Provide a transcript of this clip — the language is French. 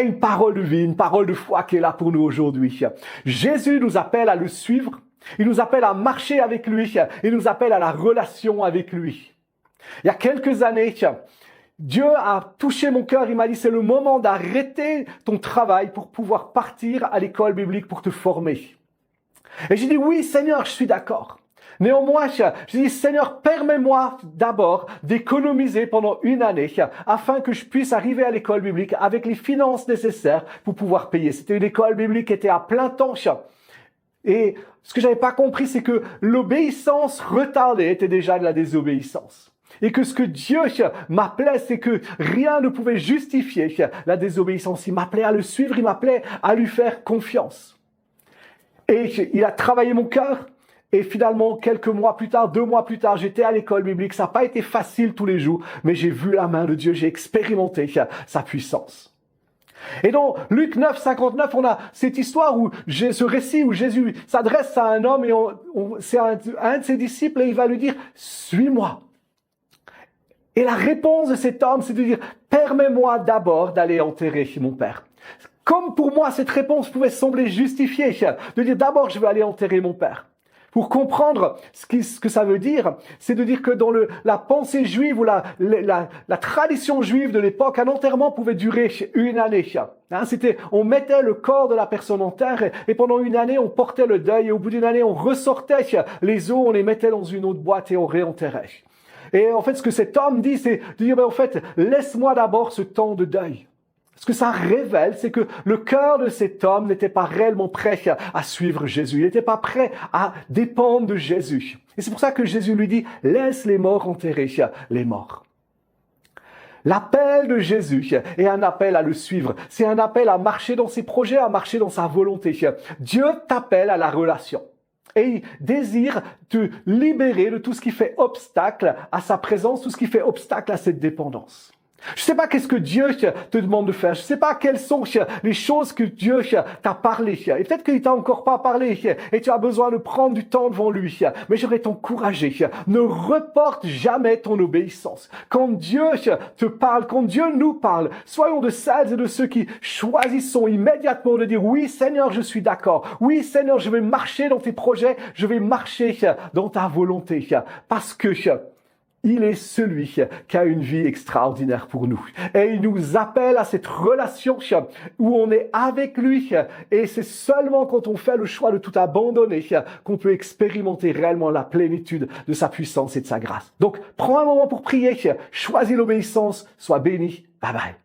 est une parole de vie, une parole de foi qui est là pour nous aujourd'hui. Jésus nous appelle à le suivre, il nous appelle à marcher avec lui, il nous appelle à la relation avec lui. Il y a quelques années, Dieu a touché mon cœur, il m'a dit c'est le moment d'arrêter ton travail pour pouvoir partir à l'école biblique pour te former. Et j'ai dit oui Seigneur, je suis d'accord. Néanmoins, j'ai dit Seigneur, permets-moi d'abord d'économiser pendant une année afin que je puisse arriver à l'école biblique avec les finances nécessaires pour pouvoir payer. C'était une école biblique qui était à plein temps. Et ce que j'avais pas compris, c'est que l'obéissance retardée était déjà de la désobéissance. Et que ce que Dieu m'appelait, c'est que rien ne pouvait justifier la désobéissance. Il m'appelait à le suivre, il m'appelait à lui faire confiance. Et il a travaillé mon cœur. Et finalement, quelques mois plus tard, 2 mois plus tard, j'étais à l'école biblique. Ça n'a pas été facile tous les jours, mais j'ai vu la main de Dieu, j'ai expérimenté sa puissance. Et dans Luc 9, 59, on a cette histoire où ce récit où Jésus s'adresse à un homme et c'est un de ses disciples et il va lui dire « Suis-moi ». Et la réponse de cet homme, c'est de dire « Permets-moi d'abord d'aller enterrer mon père ». Comme pour moi, cette réponse pouvait sembler justifiée, de dire « D'abord, je vais aller enterrer mon père ». Pour comprendre ce que ça veut dire, c'est de dire que dans la pensée juive ou la tradition juive de l'époque, un enterrement pouvait durer une année. On mettait le corps de la personne en terre et pendant une année, on portait le deuil et au bout d'une année, on ressortait les os, on les mettait dans une autre boîte et on réenterrait. Et en fait, ce que cet homme dit, c'est de dire, en fait, laisse-moi d'abord ce temps de deuil. Ce que ça révèle, c'est que le cœur de cet homme n'était pas réellement prêt à suivre Jésus. Il n'était pas prêt à dépendre de Jésus. Et c'est pour ça que Jésus lui dit, laisse les morts enterrer les morts. L'appel de Jésus est un appel à le suivre. C'est un appel à marcher dans ses projets, à marcher dans sa volonté. Dieu t'appelle à la relation. Et il désire te libérer de tout ce qui fait obstacle à sa présence, tout ce qui fait obstacle à cette dépendance. Je ne sais pas qu'est-ce que Dieu te demande de faire. Je ne sais pas quelles sont les choses que Dieu t'a parlé. Et peut-être qu'il t'a encore pas parlé et tu as besoin de prendre du temps devant lui. Mais j'aurais t'encouragé. Ne reporte jamais ton obéissance. Quand Dieu te parle, quand Dieu nous parle, soyons de celles et de ceux qui choisissons immédiatement de dire oui Seigneur, je suis d'accord. Oui Seigneur, je vais marcher dans tes projets. Je vais marcher dans ta volonté. Parce que il est celui qui a une vie extraordinaire pour nous. Et il nous appelle à cette relation où on est avec lui. Et c'est seulement quand on fait le choix de tout abandonner qu'on peut expérimenter réellement la plénitude de sa puissance et de sa grâce. Donc, prends un moment pour prier. Choisis l'obéissance. Sois béni. Bye bye.